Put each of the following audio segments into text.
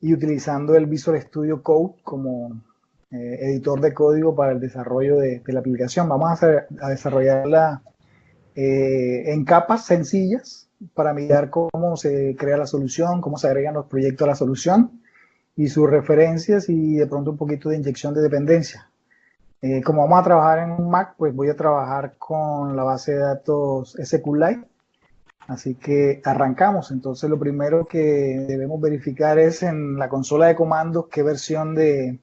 y utilizando el Visual Studio Code como editor de código para el desarrollo de la aplicación. Vamos a desarrollarla en capas sencillas para mirar cómo se crea la solución, cómo se agregan los proyectos a la solución y sus referencias y de pronto un poquito de inyección de dependencia. Como vamos a trabajar en un Mac, pues voy a trabajar con la base de datos SQLite. Así que arrancamos. Entonces lo primero que debemos verificar es en la consola de comandos qué versión de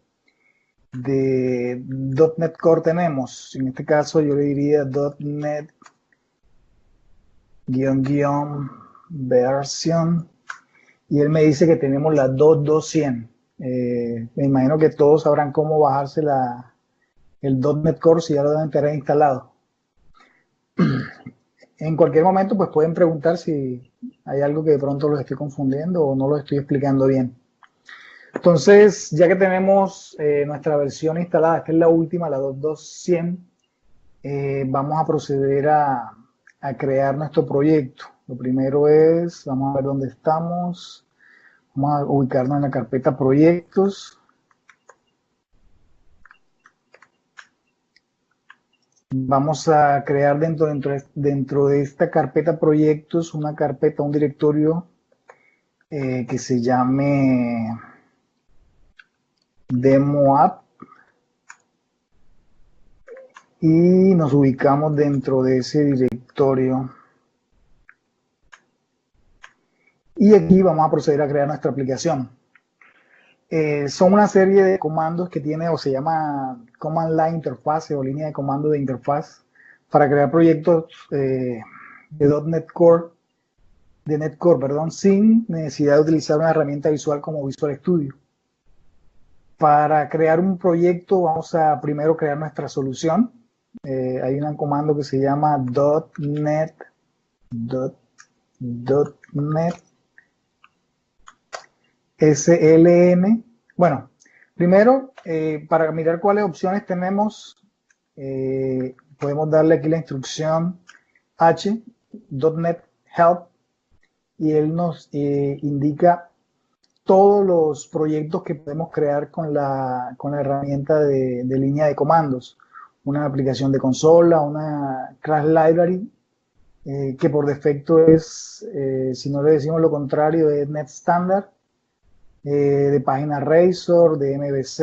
.NET Core tenemos. En este caso yo le diría .NET versión, y él me dice que tenemos la 2.2.100. Me imagino que todos sabrán cómo bajarse el .NET Core si ya lo deben tener instalado. En cualquier momento pues pueden preguntar si hay algo que de pronto los estoy confundiendo o no lo estoy explicando bien. Entonces, ya que tenemos nuestra versión instalada, esta es la última, la 2.2.100, vamos a proceder a crear nuestro proyecto. Lo primero es, vamos a ver dónde estamos, vamos a ubicarnos en la carpeta proyectos. Vamos a crear dentro de esta carpeta proyectos una carpeta, un directorio que se llame demo app, y nos ubicamos dentro de ese directorio. Y aquí vamos a proceder a crear nuestra aplicación. Son una serie de comandos que tiene, o se llama Command Line Interface o línea de comando de interfaz para crear proyectos de .NET Core, sin necesidad de utilizar una herramienta visual como Visual Studio. Para crear un proyecto vamos a primero crear nuestra solución. Hay un comando que se llama .NET SLN. Bueno, primero, para mirar cuáles opciones tenemos, podemos darle aquí la instrucción H, .NET Help, y él nos indica todos los proyectos que podemos crear con la herramienta de línea de comandos. Una aplicación de consola, una class library, que por defecto es, si no le decimos lo contrario, es Net Standard, de página Razor, de MVC,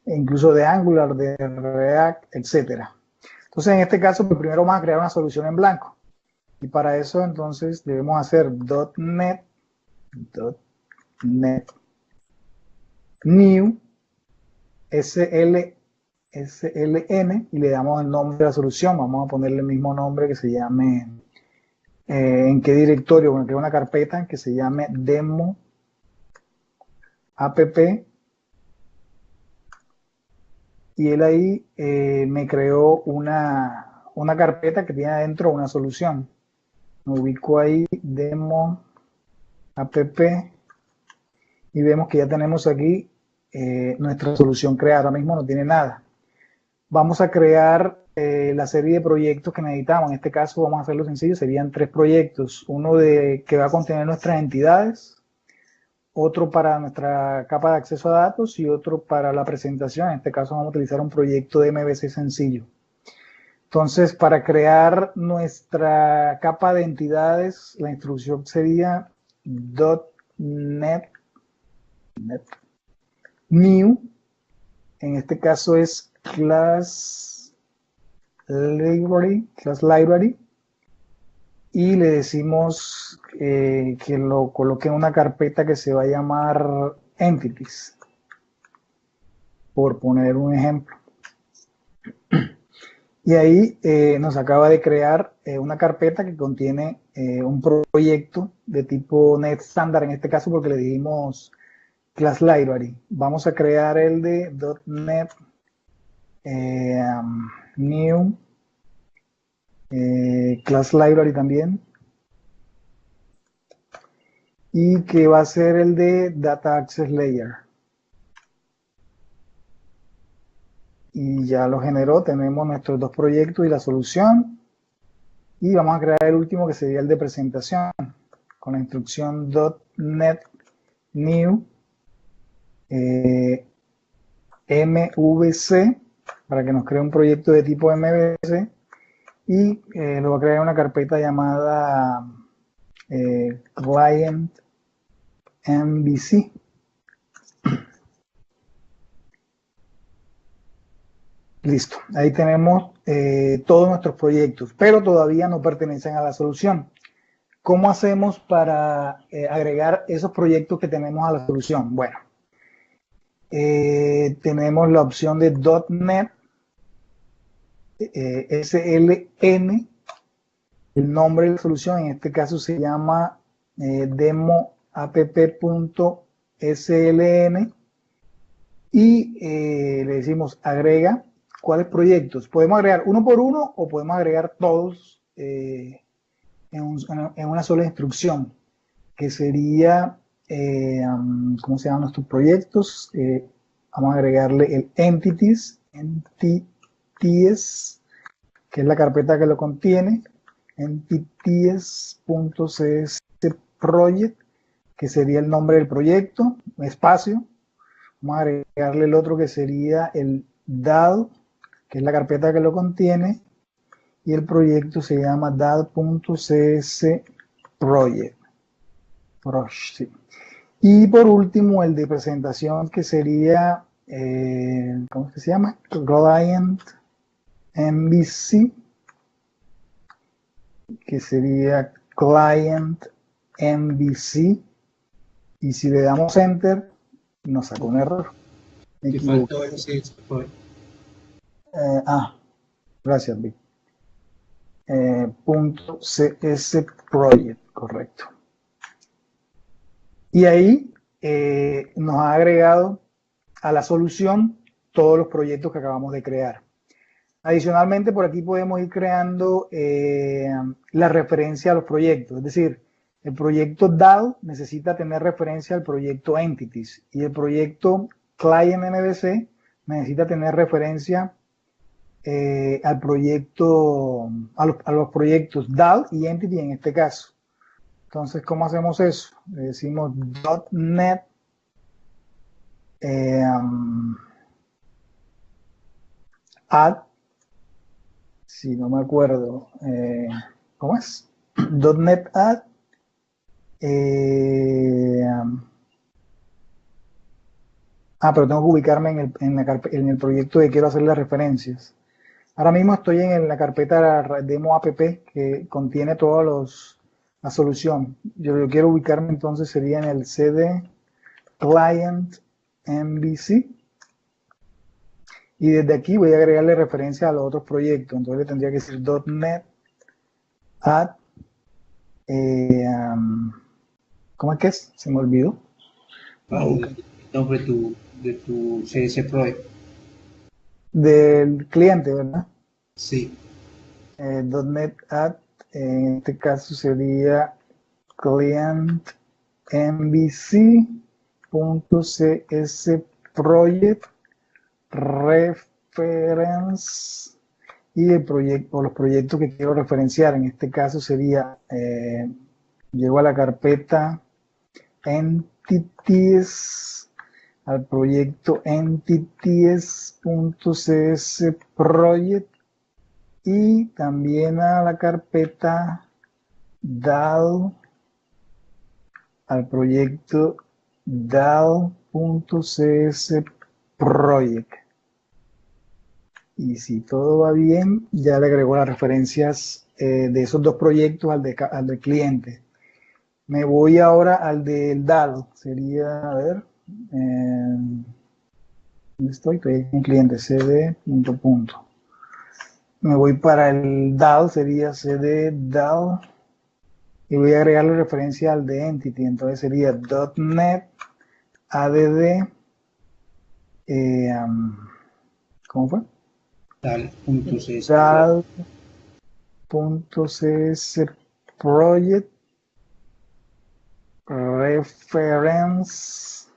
incluso de Angular, de React, etc. Entonces, en este caso, pues primero vamos a crear una solución en blanco. Y para eso, entonces, debemos hacer .NET New SLN, y le damos el nombre de la solución. Vamos a ponerle el mismo nombre, que se llame en qué directorio. Bueno, creo una carpeta que se llame demo app, y él ahí me creó una carpeta que tiene adentro una solución. Me ubico ahí, demo app, y vemos que ya tenemos aquí nuestra solución creada. Ahora mismo no tiene nada. Vamos a crear la serie de proyectos que necesitamos. En este caso vamos a hacerlo sencillo, serían 3 proyectos. Uno que va a contener nuestras entidades, otro para nuestra capa de acceso a datos y otro para la presentación. En este caso vamos a utilizar un proyecto de MVC sencillo. Entonces, para crear nuestra capa de entidades, la instrucción sería .NET New, en este caso es class library, y le decimos que lo coloque en una carpeta que se va a llamar entities, por poner un ejemplo. Y ahí nos acaba de crear una carpeta que contiene un proyecto de tipo Net Standard, en este caso porque le dijimos class library. Vamos a crear el de .NET New class library también, y que va a ser el de Data Access Layer. Y ya lo generó, tenemos nuestros 2 proyectos y la solución. Y vamos a crear el último, que sería el de presentación. con la instrucción .NET New MVC para que nos cree un proyecto de tipo MVC y lo va a crear en una carpeta llamada Client MVC. Listo, ahí tenemos todos nuestros proyectos, pero todavía no pertenecen a la solución. ¿Cómo hacemos para agregar esos proyectos que tenemos a la solución? Bueno, tenemos la opción de .NET SLN, el nombre de la solución en este caso se llama demoapp.sln y le decimos agrega cuáles proyectos. Podemos agregar uno por uno o podemos agregar todos en una sola instrucción, que sería, ¿cómo se llaman nuestros proyectos? Vamos a agregarle el entities, que es la carpeta que lo contiene, entities.csproject, que sería el nombre del proyecto, espacio. Vamos a agregarle el otro que sería el DAO, que es la carpeta que lo contiene, y el proyecto se llama dad.csproject. Sí. Y por último, el de presentación, que sería, ¿cómo se llama? Client MVC, que sería Client MVC. Y si le damos Enter, nos saca un error. Me faltó ese después. Gracias, Vic. .cs project, correcto. Y ahí nos ha agregado a la solución todos los proyectos que acabamos de crear. Adicionalmente, por aquí podemos ir creando la referencia a los proyectos. Es decir, el proyecto DAO necesita tener referencia al proyecto Entities y el proyecto Client MVC necesita tener referencia al proyecto, a los proyectos DAO y Entity en este caso. Entonces, ¿cómo hacemos eso? Le decimos .NET add, si no me acuerdo, ¿cómo es? .NET add pero tengo que ubicarme en el proyecto que quiero hacer las referencias. Ahora mismo estoy en la carpeta demo app que contiene toda la solución. Yo quiero ubicarme, entonces sería en el CD Client MVC y desde aquí voy a agregarle referencia a los otros proyectos. Entonces le tendría que decir .NET add ¿cómo es que es? Se me olvidó. El nombre de tu CS Project. Del cliente, ¿verdad? Sí. .NET add, en este caso sería client mvc.csproject reference y el proyecto o los proyectos que quiero referenciar. En este caso sería, llego a la carpeta entities, al proyecto entities.csproject y también a la carpeta DAO, al proyecto DAO.csproject. Y si todo va bien, ya le agrego las referencias de esos dos proyectos al del cliente. Me voy ahora al del DAO. Sería, a ver, ¿dónde estoy? Estoy en cliente, cd. Me voy para el DAO, sería cd DAO. Y voy a agregarle referencia al de Entity. Entonces sería .NET add. ¿Cómo fue? DAL.csproject reference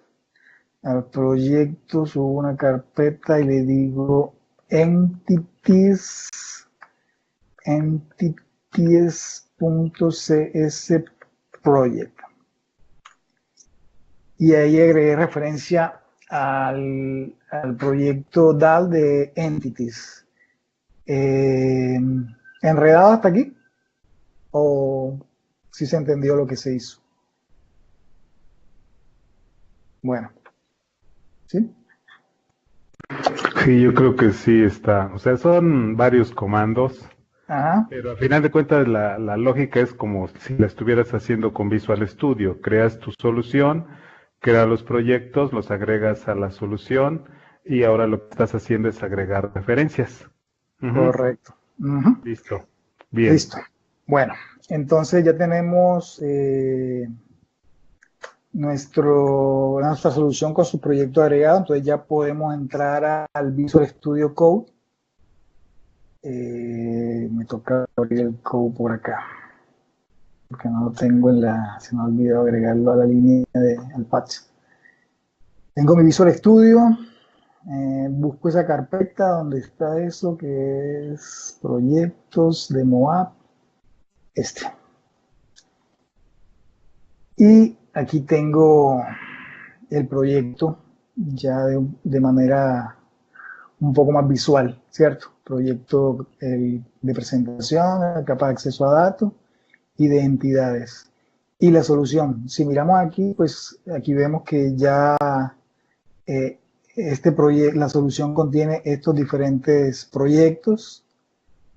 al proyecto, subo una carpeta y le digo entities.csproject project. Y ahí agregué referencia al proyecto DAL de Entities. ¿Enredado hasta aquí? ¿O si se entendió lo que se hizo? Bueno, ¿sí? Sí, yo creo que sí está. O sea, son varios comandos, Ajá, pero al final de cuentas la lógica es como si la estuvieras haciendo con Visual Studio. Creas tu solución, creas los proyectos, los agregas a la solución y ahora lo que estás haciendo es agregar referencias. Ujú. correcto. Ujú. Listo. Bien. Listo. Bueno, entonces ya tenemos nuestra solución con su proyecto agregado, entonces ya podemos entrar al Visual Studio Code. Me toca abrir el code por acá, porque no lo tengo se me ha olvidado agregarlo a la línea al patch. Tengo mi Visual Studio, busco esa carpeta donde está eso que es proyectos, demo app, y aquí tengo el proyecto ya de manera un poco más visual, ¿cierto? Proyecto de presentación, capa de acceso a datos y de entidades. Y la solución, si miramos aquí, pues aquí vemos que ya la solución contiene estos diferentes proyectos.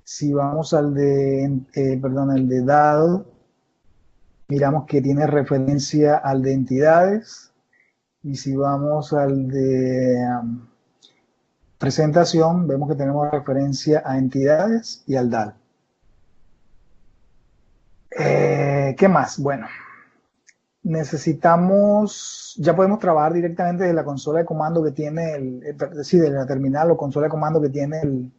Si vamos al el de dado, miramos que tiene referencia al de entidades. Y si vamos al de presentación, vemos que tenemos referencia a entidades y al DAL. ¿Qué más? Bueno, ya podemos trabajar directamente de la consola de comando que tiene de la terminal o consola de comando que tiene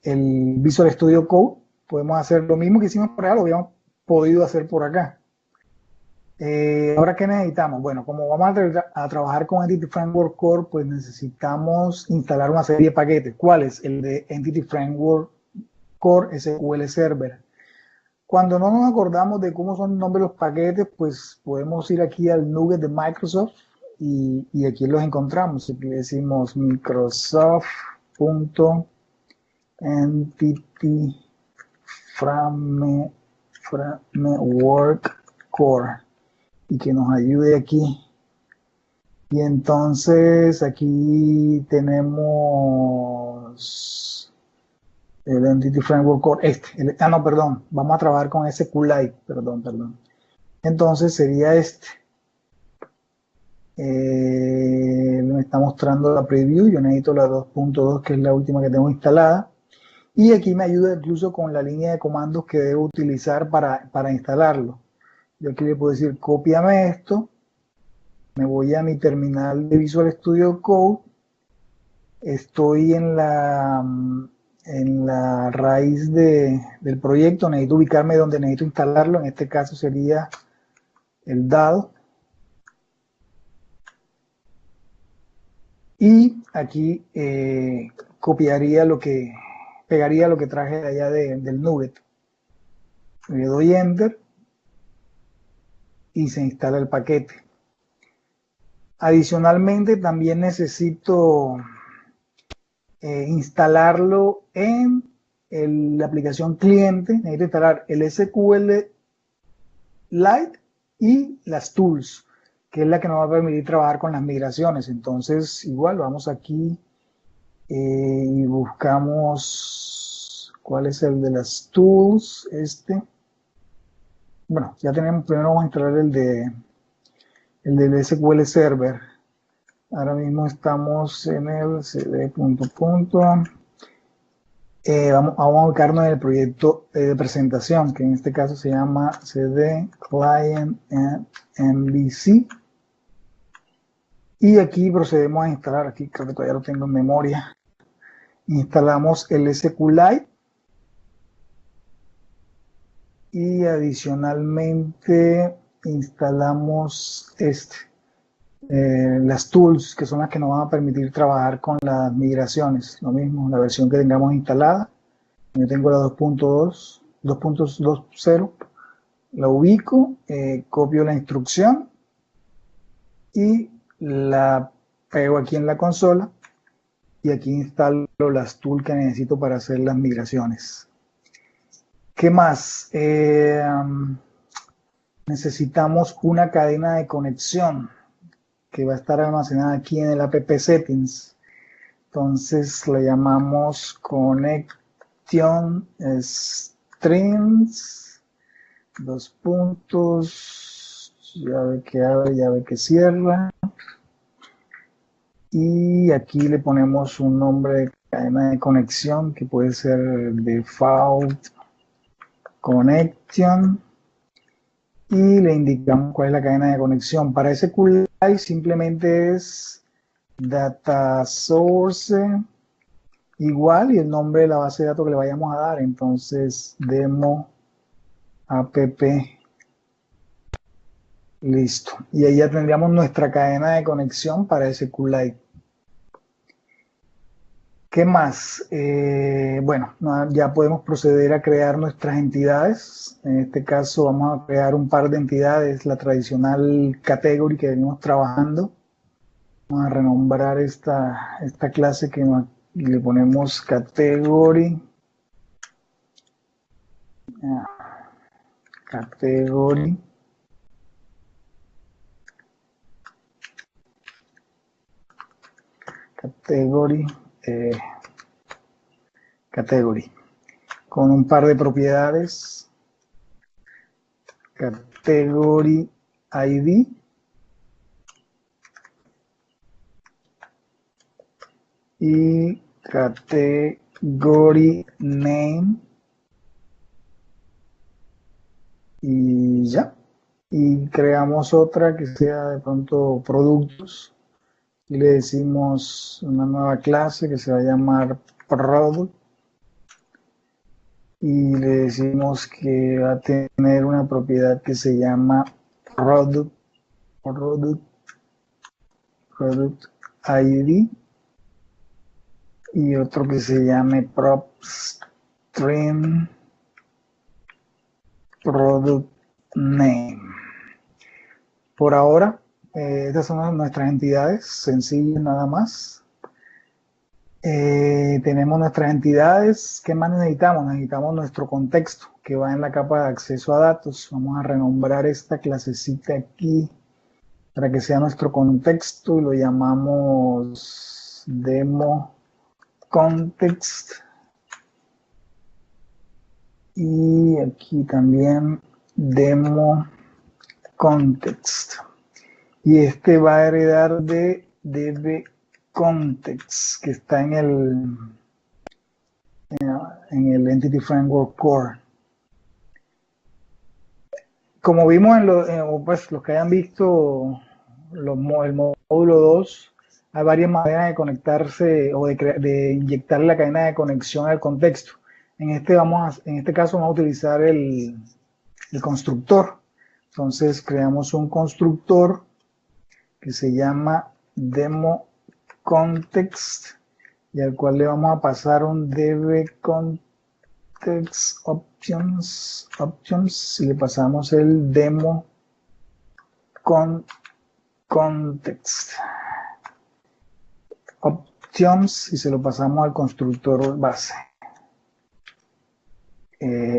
el Visual Studio Code. Podemos hacer lo mismo que hicimos por allá, lo habíamos podido hacer por acá. Ahora, ¿qué necesitamos? Bueno, como vamos a trabajar con Entity Framework Core, pues necesitamos instalar una serie de paquetes. ¿Cuál es? El de Entity Framework Core SQL Server. Cuando no nos acordamos de cómo son el nombre de los paquetes, pues podemos ir aquí al Nugget de Microsoft y aquí los encontramos. Aquí decimos Microsoft.Entity Framework Core. Y que nos ayude aquí. Y entonces aquí tenemos el Entity Framework Core, no, perdón, vamos a trabajar con SQLite, perdón. Entonces sería me está mostrando la preview, yo necesito la 2.2, que es la última que tengo instalada. Y aquí me ayuda incluso con la línea de comandos que debo utilizar para instalarlo. Yo aquí le puedo decir, cópiame esto, me voy a mi terminal de Visual Studio Code, estoy en la raíz del proyecto, necesito ubicarme donde necesito instalarlo, en este caso sería el dado, y aquí pegaría lo que traje de allá del Nugget. Le doy Enter y se instala el paquete. Adicionalmente, también necesito instalarlo en la aplicación cliente. Necesito instalar el SQLite y las tools, que es la que nos va a permitir trabajar con las migraciones. Entonces, igual, vamos aquí y buscamos cuál es el de las tools. Bueno, ya tenemos, primero vamos a instalar el del SQL Server. Ahora mismo estamos en el cd. Vamos a ubicarnos en el proyecto de presentación, que en este caso se llama cd client MVC. Y aquí procedemos a instalar, aquí creo que todavía lo tengo en memoria. Instalamos el SQLite. Y adicionalmente instalamos las tools, que son las que nos van a permitir trabajar con las migraciones. Lo mismo, la versión que tengamos instalada. Yo tengo la 2.2, 2.20. La ubico, copio la instrucción y la pego aquí en la consola y aquí instalo las tools que necesito para hacer las migraciones. ¿Qué más? Necesitamos una cadena de conexión que va a estar almacenada aquí en el app settings. Entonces la llamamos connection strings, dos puntos, llave que abre, llave que cierra. Y aquí le ponemos un nombre de cadena de conexión que puede ser default connection. Y le indicamos cuál es la cadena de conexión. Para ese SQLite simplemente es data source igual y el nombre de la base de datos que le vayamos a dar. Entonces, demo app, listo. Y ahí ya tendríamos nuestra cadena de conexión para SQLite. ¿Qué más? Bueno, ya podemos proceder a crear nuestras entidades. En este caso vamos a crear un par de entidades, la tradicional category que venimos trabajando. Vamos a renombrar esta clase que le ponemos category. Category. Category. Con un par de propiedades. Category ID. Y category name. Y ya. Y creamos otra que sea de pronto productos. Y le decimos una nueva clase que se va a llamar product. Y le decimos que va a tener una propiedad que se llama product ID. Y otro que se llame prop string product name. Por ahora, estas son nuestras entidades, sencillas nada más. Tenemos nuestras entidades. ¿Qué más necesitamos? Necesitamos nuestro contexto que va en la capa de acceso a datos. Vamos a renombrar esta clasecita aquí para que sea nuestro contexto y lo llamamos demo context. Y aquí también demo context. Y este va a heredar de db context que está en el Entity Framework Core. Como vimos pues los que hayan visto el módulo 2, hay varias maneras de conectarse o de inyectar la cadena de conexión al contexto. En este caso vamos a utilizar el constructor. Entonces creamos un constructor que se llama demo context y al cual le vamos a pasar un db context options y le pasamos el demo context options y se lo pasamos al constructor base.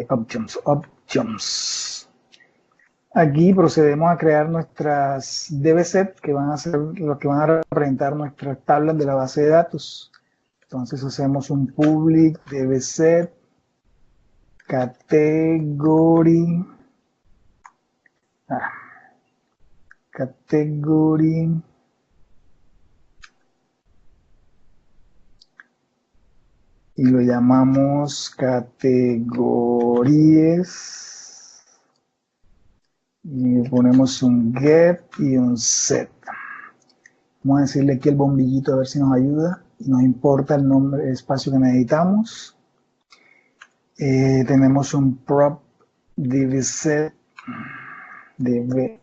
Options. Aquí procedemos a crear nuestras dbset que van a ser los que van a representar nuestras tablas de la base de datos. Entonces hacemos un public dbset category y lo llamamos categories. Y ponemos un get y un set. Vamos a decirle aquí el bombillito a ver si nos ayuda. Nos importa el nombre, el espacio que necesitamos. Tenemos un prop dbset de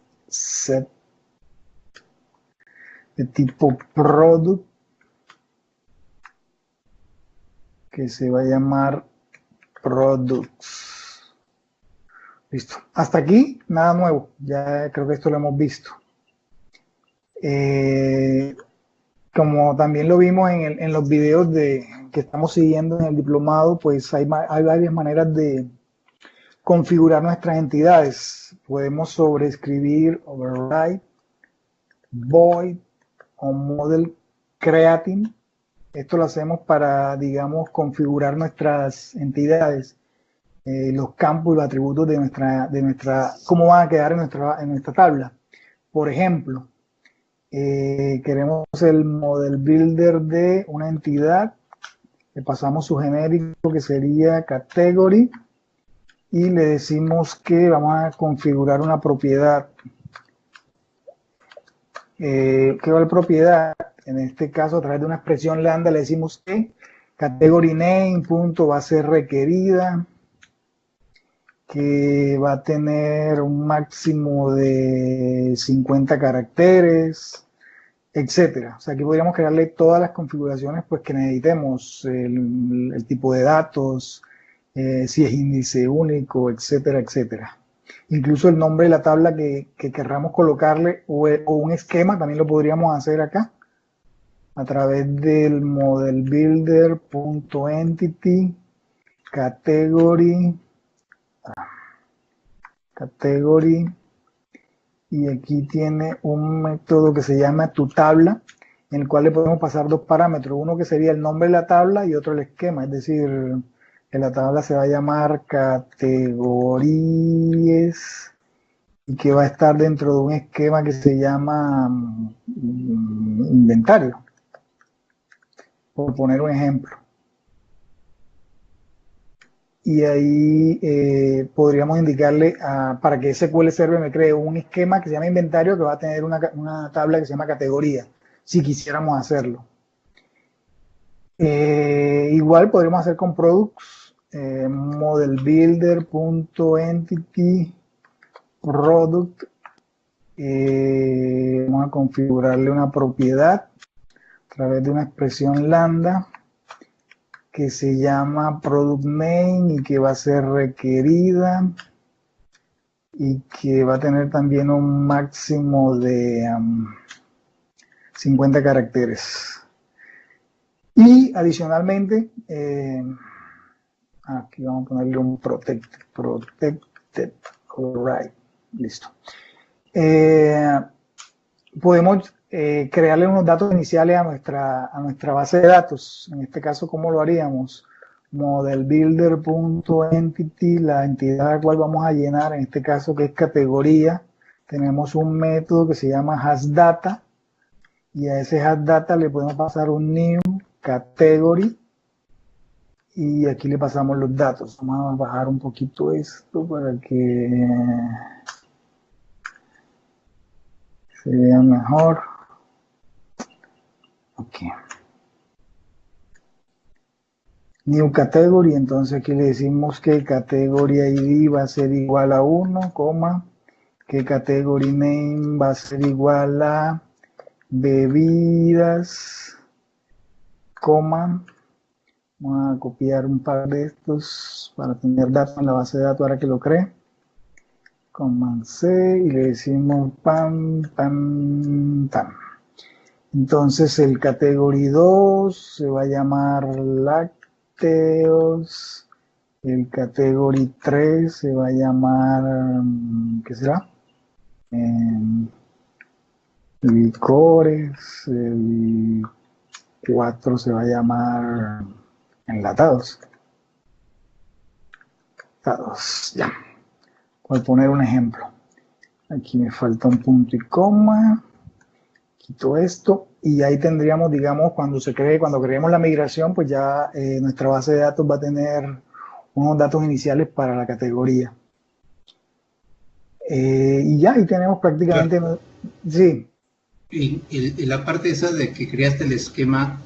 tipo product que se va a llamar products. Listo. Hasta aquí, nada nuevo. Ya creo que esto lo hemos visto. Como también lo vimos en los videos que estamos siguiendo en el diplomado, pues hay varias maneras de configurar nuestras entidades. Podemos sobreescribir, override, void o model creating. Esto lo hacemos para, digamos, configurar nuestras entidades, los campos y los atributos de nuestra, cómo van a quedar en nuestra tabla. Por ejemplo, queremos el model builder de una entidad, le pasamos su genérico que sería category y le decimos que vamos a configurar una propiedad. ¿Qué va la propiedad? En este caso, a través de una expresión lambda le decimos que category name punto va a ser requerida, que va a tener un máximo de 50 caracteres, etcétera. O sea, aquí podríamos crearle todas las configuraciones pues, que necesitemos, el tipo de datos, si es índice único, etcétera, etcétera. Incluso el nombre de la tabla que querramos colocarle o un esquema también lo podríamos hacer acá a través del model builder.entity category y aquí tiene un método que se llama toTabla, en el cual le podemos pasar dos parámetros, uno que sería el nombre de la tabla y otro el esquema, es decir, que la tabla se va a llamar categorías y que va a estar dentro de un esquema que se llama inventario, por poner un ejemplo. Y ahí podríamos indicarle para que SQL Server me cree un esquema que se llama inventario que va a tener una tabla que se llama categoría, si quisiéramos hacerlo. Igual podríamos hacer con products, model builder.entity product, vamos a configurarle una propiedad a través de una expresión lambda que se llama product name y que va a ser requerida y que va a tener también un máximo de 50 caracteres. Y adicionalmente, aquí vamos a ponerle un protected, alright, listo. Podemos crearle unos datos iniciales a nuestra base de datos. En este caso, ¿cómo lo haríamos? Model builder.entity, la entidad a la cual vamos a llenar, en este caso que es categoría, tenemos un método que se llama hasData y a ese hasData le podemos pasar un new category y aquí le pasamos los datos. Vamos a bajar un poquito esto para que se vea mejor. Ok. New category, entonces aquí le decimos que category ID va a ser igual a 1, que category name va a ser igual a bebidas, vamos a copiar un par de estos para tener datos en la base de datos ahora que lo cree. Command C y le decimos pam. Entonces el category 2 se va a llamar lácteos, el category 3 se va a llamar, ¿qué será? Licores, el 4 se va a llamar enlatados. Ya. Voy a poner un ejemplo. Aquí me falta un punto y coma. Quito esto y ahí tendríamos, digamos, cuando creemos la migración, pues ya nuestra base de datos va a tener unos datos iniciales para la categoría. Y ya ahí tenemos prácticamente... Claro. Sí. Y la parte esa de que creaste el esquema,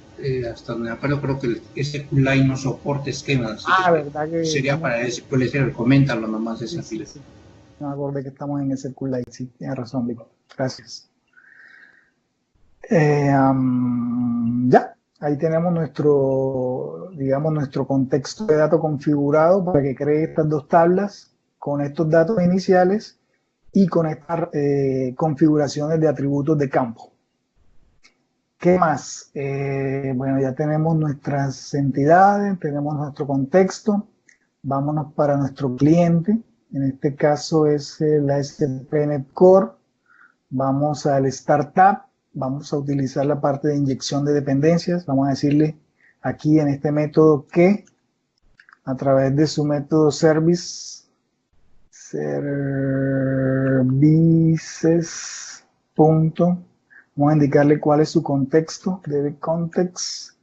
hasta donde me acuerdo, creo que el SQLite no soporta esquemas. ¿Verdad que sería para SQL Server? Coméntalo nomás esa fila. Sí. No me acordé que estamos en SQLite, sí, tienes razón, Vic. Gracias. Ya, ahí tenemos nuestro contexto de datos configurado para que cree estas dos tablas con estos datos iniciales y con estas configuraciones de atributos de campo. ¿Qué más? Bueno, ya tenemos nuestras entidades, tenemos nuestro contexto. Vámonos para nuestro cliente. En este caso es la ASP.NET Core. Vamos al Startup. Vamos a utilizar la parte de inyección de dependencias. Vamos a decirle aquí en este método que a través de su método services, vamos a indicarle cuál es su contexto, db context,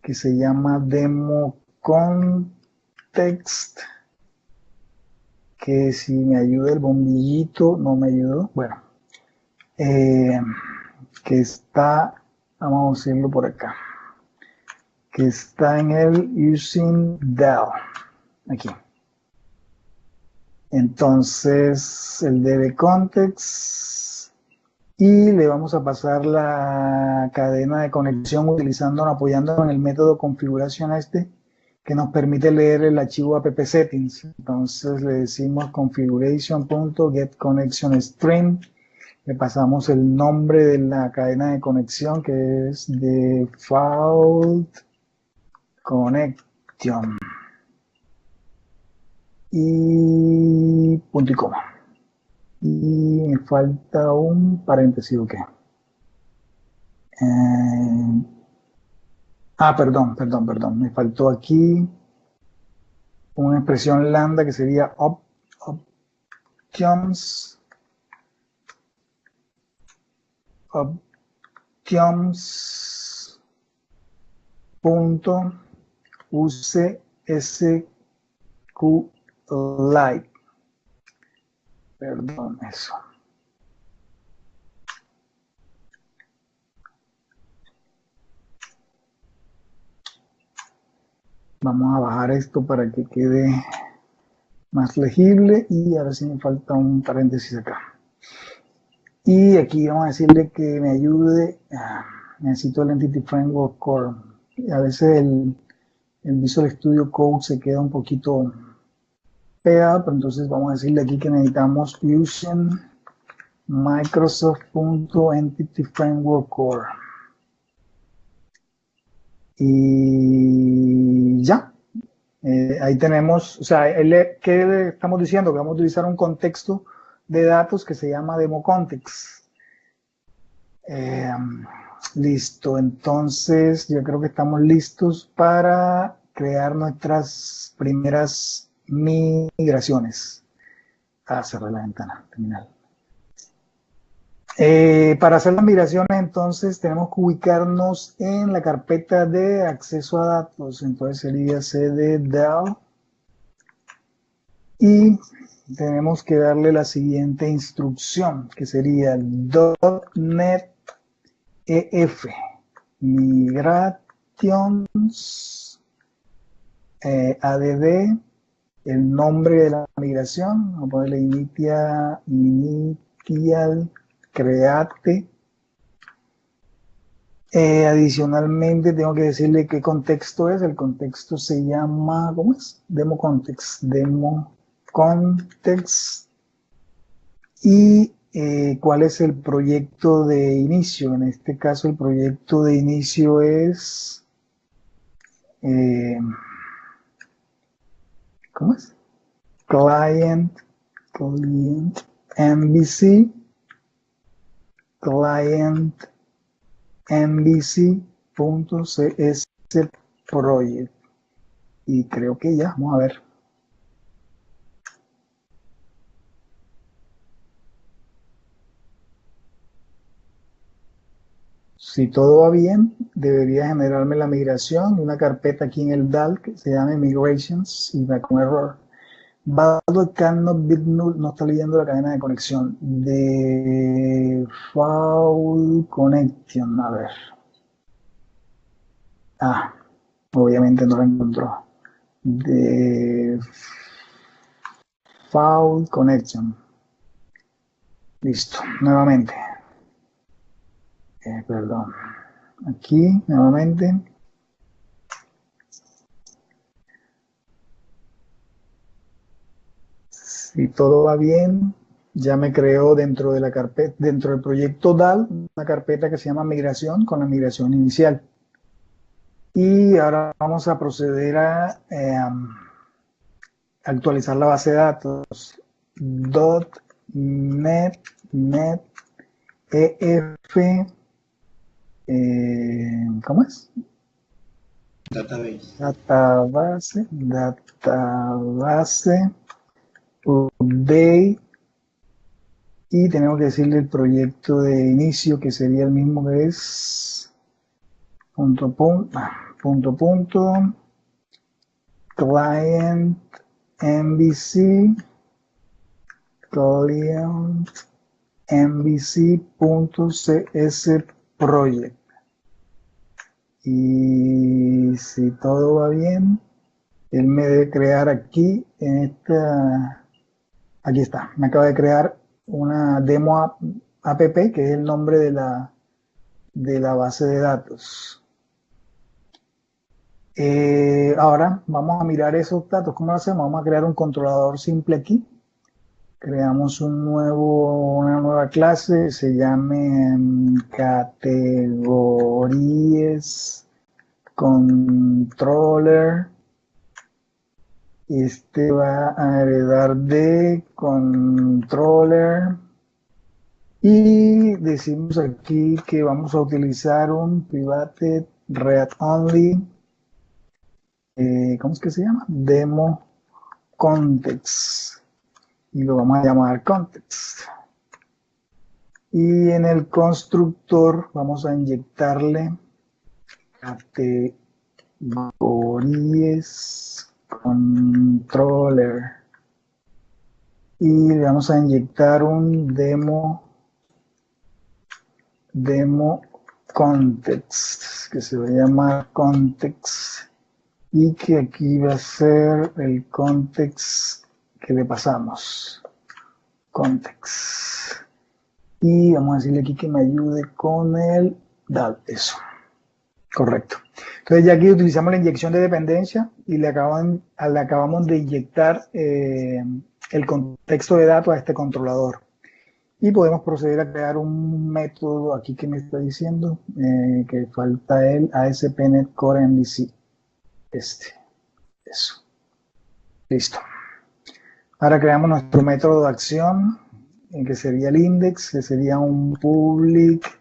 que se llama demo context, que si me ayuda el bombillito, no me ayudó, bueno, que está, vamos a decirlo por acá, que está en el using DAO, aquí. Entonces, el db context, y le vamos a pasar la cadena de conexión apoyándonos en el método configuración que nos permite leer el archivo app settings. Entonces le decimos configuration.getConnectionString, le pasamos el nombre de la cadena de conexión, que es default connection, y punto y coma. Y me falta un paréntesis, ¿o qué? Perdón. Me faltó aquí una expresión lambda que sería options punto use SQLite. Perdón, eso. Vamos a bajar esto para que quede más legible, y ahora sí me falta un paréntesis acá. Y aquí vamos a decirle que me ayude, necesito el Entity Framework Core. Y a veces el Visual Studio Code se queda un poquito pegado, pero entonces vamos a decirle aquí que necesitamos using Microsoft.Entity Framework Core. Y ya. Ahí tenemos, o sea, ¿qué le estamos diciendo? Que vamos a utilizar un contexto de datos que se llama demo context. Listo, entonces yo creo que estamos listos para crear nuestras primeras migraciones. Cerrar la ventana, terminal. Para hacer las migraciones, entonces, tenemos que ubicarnos en la carpeta de acceso a datos. Entonces sería cd DAO. Y tenemos que darle la siguiente instrucción, que sería .NET EF migrations add el nombre de la migración. Vamos a ponerle initial create. Adicionalmente tengo que decirle qué contexto es. El contexto se llama, ¿cómo es? Demo context. Demo context. Y cuál es el proyecto de inicio. En este caso el proyecto de inicio es ¿cómo es? Client MVC MVC.cs project, y creo que ya, vamos a ver. Si todo va bien, debería generarme la migración, una carpeta aquí en el DAL que se llama Migrations, y va con error. Value cannot be null, no está leyendo la cadena de conexión. Default connection, a ver. Obviamente no lo encontró. Default connection. Listo, nuevamente. Perdón. Aquí, nuevamente. Si todo va bien, ya me creó dentro de la carpeta, dentro del proyecto DAL, una carpeta que se llama migración con la migración inicial. Y ahora vamos a proceder a actualizar la base de datos. .NET, net, EF, ¿cómo es? Database. Database, update, y tenemos que decirle el proyecto de inicio, que sería el mismo que es client MVC, client MVC.cs project. Y si todo va bien, él me debe crear aquí en esta, aquí está, me acaba de crear una demo app, que es el nombre de la base de datos. Ahora vamos a mirar esos datos. ¿Cómo lo hacemos? Vamos a crear un controlador simple aquí. Creamos una nueva clase, se llame categorías controller. Este va a heredar de controller. Y decimos aquí que vamos a utilizar un private read only. ¿Cómo es que se llama? Demo context. Y lo vamos a llamar context. Y en el constructor vamos a inyectarle categorías controller. Y le vamos a inyectar un demo context, que se va a llamar context, y que aquí va a ser el context que le pasamos, context. Y vamos a decirle aquí que me ayude con el DAL, eso, correcto. Entonces ya aquí utilizamos la inyección de dependencia y le acabamos de inyectar el contexto de datos a este controlador. Y podemos proceder a crear un método aquí que me está diciendo que falta el ASP.NET Core MVC. Eso. Listo. Ahora creamos nuestro método de acción, que sería el index, que sería un public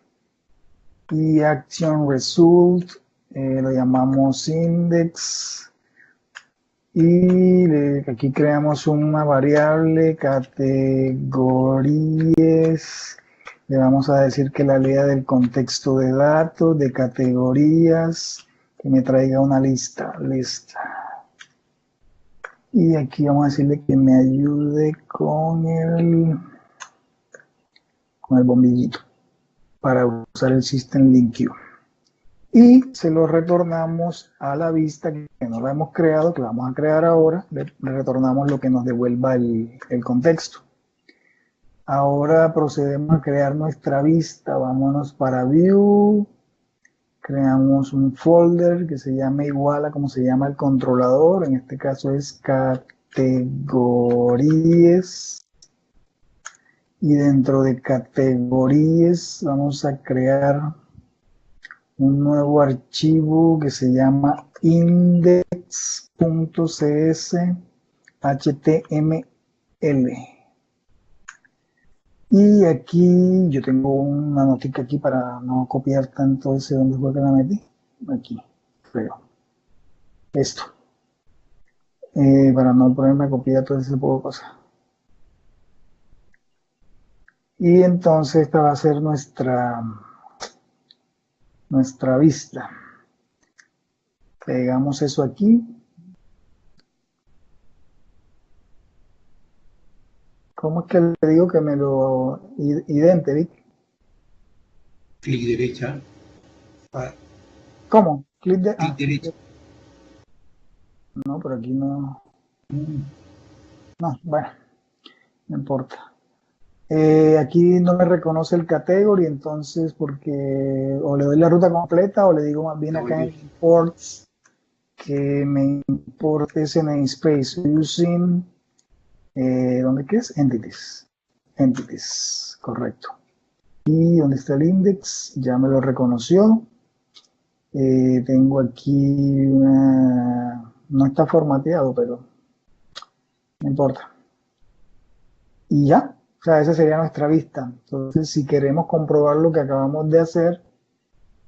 y action result. Lo llamamos index. Y aquí creamos una variable, categorías. Le vamos a decir que la lea del contexto de datos, de categorías, que me traiga una lista. Y aquí vamos a decirle que me ayude con el bombillito para usar el System Link Queue. Y se lo retornamos a la vista que no la hemos creado, que la vamos a crear ahora. Le retornamos lo que nos devuelva el contexto. Ahora procedemos a crear nuestra vista. Vámonos para View. Creamos un folder que se llame igual a como se llama el controlador. En este caso es categorías. Y dentro de categorías vamos a crear un nuevo archivo que se llama index.cs html. Y aquí yo tengo una notica aquí para no copiar tanto ese donde fue que la metí. Aquí, creo. Esto. Para no ponerme a copiar todo ese poco de cosas. Y entonces esta va a ser nuestra vista. Pegamos eso aquí. ¿Cómo es que le digo que me lo idente, Vic? Clic derecha. ¿Cómo? Clic derecha. No, pero aquí no. No, bueno, no importa. Aquí no me reconoce el category, entonces porque o le doy la ruta completa o le digo más bien acá en imports que me importe ese namespace using ¿Dónde qué es? Entities. Entities, correcto. Y ¿dónde está el index? Ya me lo reconoció. Tengo aquí una... No está formateado, pero no importa. Y ya, o sea, esa sería nuestra vista. Entonces, si queremos comprobar lo que acabamos de hacer,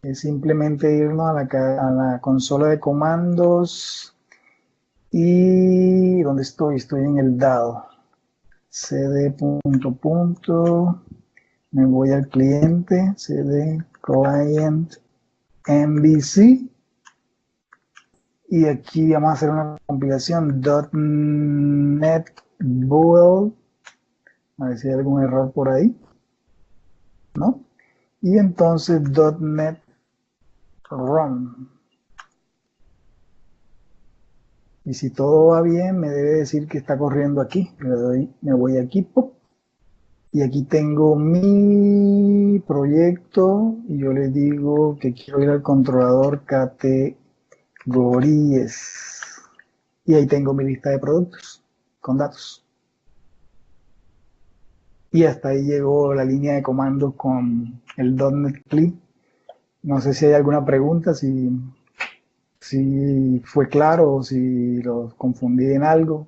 es simplemente irnos a la consola de comandos y ¿dónde estoy? Estoy en el dado. cd punto punto, me voy al cliente, cd client MVC y aquí vamos a hacer una compilación .NET Bool, a ver si hay algún error por ahí, ¿no? Y entonces .NET Run. Y si todo va bien, me debe decir que está corriendo aquí. Me voy aquí, ¡pop! Y aquí tengo mi proyecto y yo le digo que quiero ir al controlador categorías. Y ahí tengo mi lista de productos con datos. Y hasta ahí llegó la línea de comandos con el .NET CLI. No sé si hay alguna pregunta, si fue claro o si lo confundí en algo.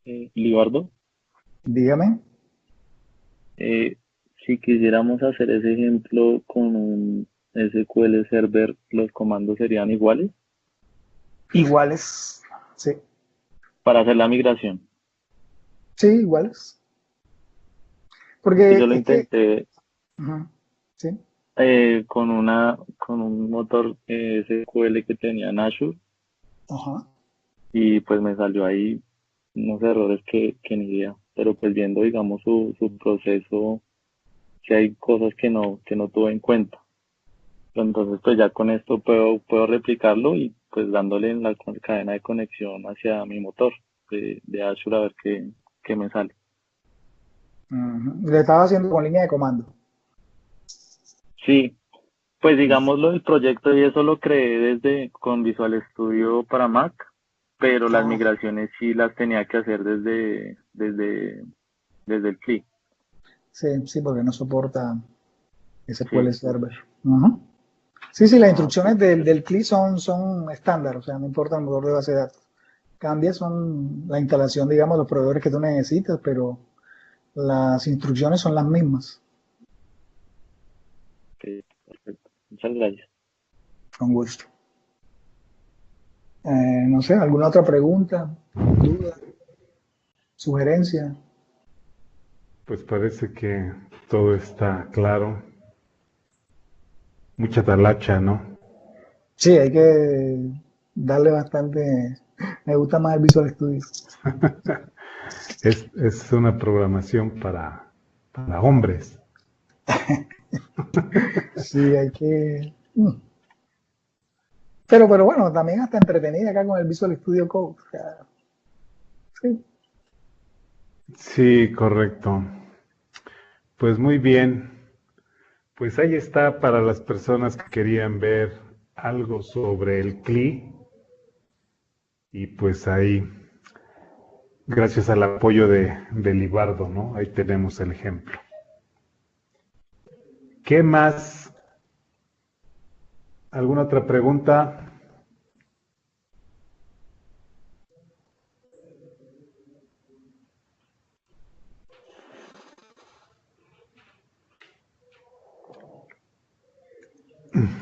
Libardo, Dígame. si quisiéramos hacer ese ejemplo con un SQL Server, ¿los comandos serían iguales Iguales. Sí, para hacer la migración? sí, iguales. Es que yo Porque lo es que... intenté Ujú, sí, con un motor SQL que tenía en Azure ajá. y pues me salió ahí unos errores que ni idea, pero pues viendo digamos su proceso, que hay cosas que no tuve en cuenta. Entonces pues ya con esto puedo replicarlo y pues dándole en la cadena de conexión hacia mi motor de Azure a ver qué me sale. Ujú. Le estaba haciendo con línea de comando. Sí, pues digámoslo, el proyecto y eso lo creé desde con Visual Studio para Mac, pero las Ah, migraciones sí las tenía que hacer desde el CLI. sí, sí, porque no soporta SQL Sí. Server. Ujú. Sí, sí, las Ah, ok. instrucciones del CLI son estándar, o sea, no importa el motor de base de datos. Cambia son la instalación, digamos, los proveedores que tú necesitas, pero las instrucciones son las mismas. Ok, perfecto. Muchas gracias. Con gusto. No sé, ¿alguna otra pregunta, duda, sugerencia? Pues parece que todo está claro. Mucha talacha, ¿no? Sí, hay que darle bastante. Me gusta más el Visual Studio. Es una programación para hombres. Sí, hay que. Pero bueno, también hasta entretenida acá con el Visual Studio Code. O sea, sí. Sí, correcto. Pues muy bien. Pues ahí está para las personas que querían ver algo sobre el CLI. Y pues ahí, gracias al apoyo de Libardo, ¿no? Ahí tenemos el ejemplo. ¿Qué más? ¿Alguna otra pregunta?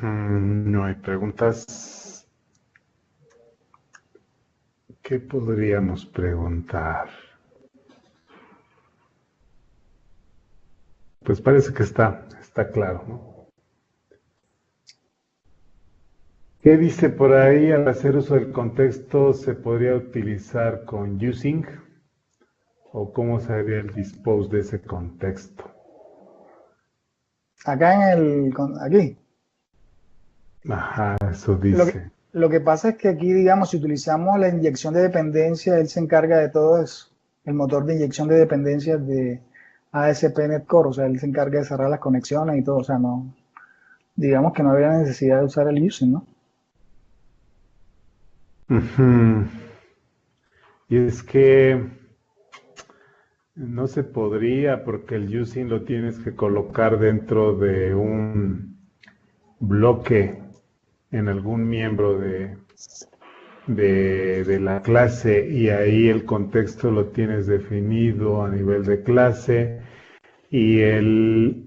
No hay preguntas. ¿Qué podríamos preguntar? Pues parece que está claro, ¿no? ¿Qué dice por ahí? Al hacer uso del contexto, ¿se podría utilizar con using? ¿O cómo sería el dispose de ese contexto? Acá aquí. Ajá, eso Lo que, dice. lo que pasa es que aquí, digamos, si utilizamos la inyección de dependencia, él se encarga de todo eso. El motor de inyección de dependencias de ASP.NET Core, o sea, él se encarga de cerrar las conexiones y todo, o sea, no, digamos que no había necesidad de usar el using, ¿no? Ujú. Y es que No se podría porque el using lo tienes que colocar dentro de un bloque en algún miembro de la clase y ahí el contexto lo tienes definido a nivel de clase y el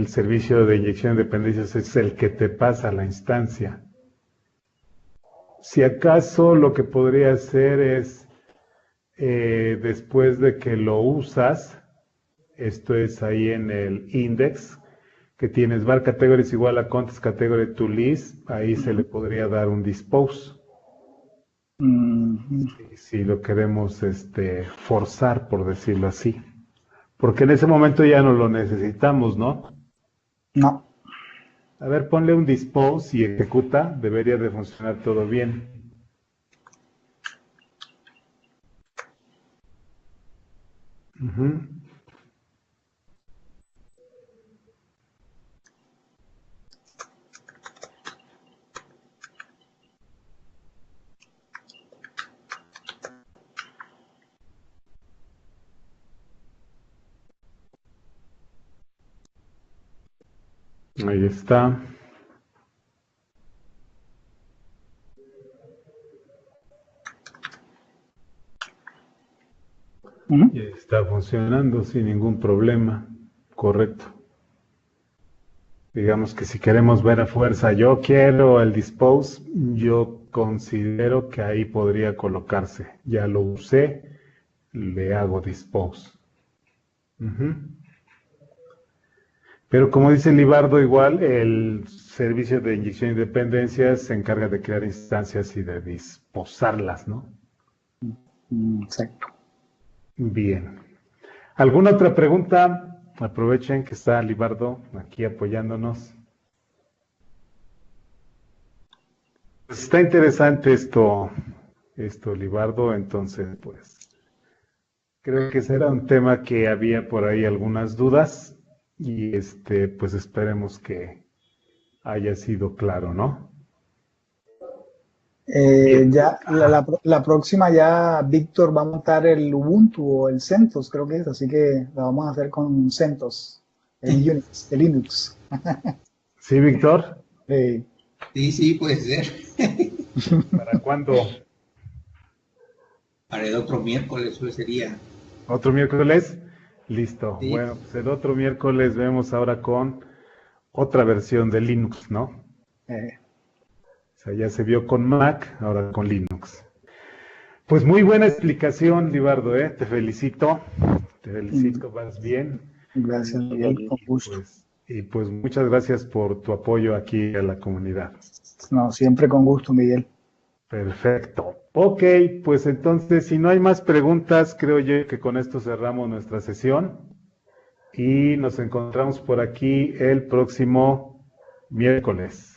servicio de inyección de dependencias es el que te pasa la instancia. Si acaso lo que podría hacer es después de que lo usas, esto es ahí en el index, que tienes var categories igual a context category to list, ahí se le podría dar un dispose. Si lo queremos forzar, por decirlo así. Porque en ese momento ya no lo necesitamos, ¿no? No. A ver, ponle un dispose y ejecuta, debería de funcionar todo bien. Ahí está. Y está funcionando sin ningún problema. Correcto. Digamos que si queremos ver a fuerza, yo quiero el dispose, yo considero que ahí podría colocarse. Ya lo usé, le hago dispose. Pero como dice Libardo, igual el servicio de inyección de dependencias se encarga de crear instancias y de disposarlas, ¿no? Exacto. Bien. ¿Alguna otra pregunta? Aprovechen que está Libardo aquí apoyándonos. Pues está interesante esto, Libardo, entonces, pues, creo que ese era un tema que había por ahí algunas dudas y pues esperemos que haya sido claro, ¿no? Ya la próxima ya Víctor va a montar el Ubuntu o el CentOS, creo que es, así que la vamos a hacer con CentOS, el Unix, el Linux. ¿Sí, Víctor? Sí, puede ser. ¿Para cuándo? Para el otro miércoles, eso sería. ¿Otro miércoles? Listo. Sí. Bueno, pues el otro miércoles vemos ahora con otra versión de Linux, ¿no? O sea, ya se vio con Mac, ahora con Linux. Pues muy buena explicación, Libardo, ¿eh? Te felicito, vas bien. Gracias, Miguel, con gusto. Pues muchas gracias por tu apoyo aquí a la comunidad. No, siempre con gusto, Miguel. Perfecto. Ok, pues entonces, si no hay más preguntas, creo yo que con esto cerramos nuestra sesión y nos encontramos por aquí el próximo miércoles.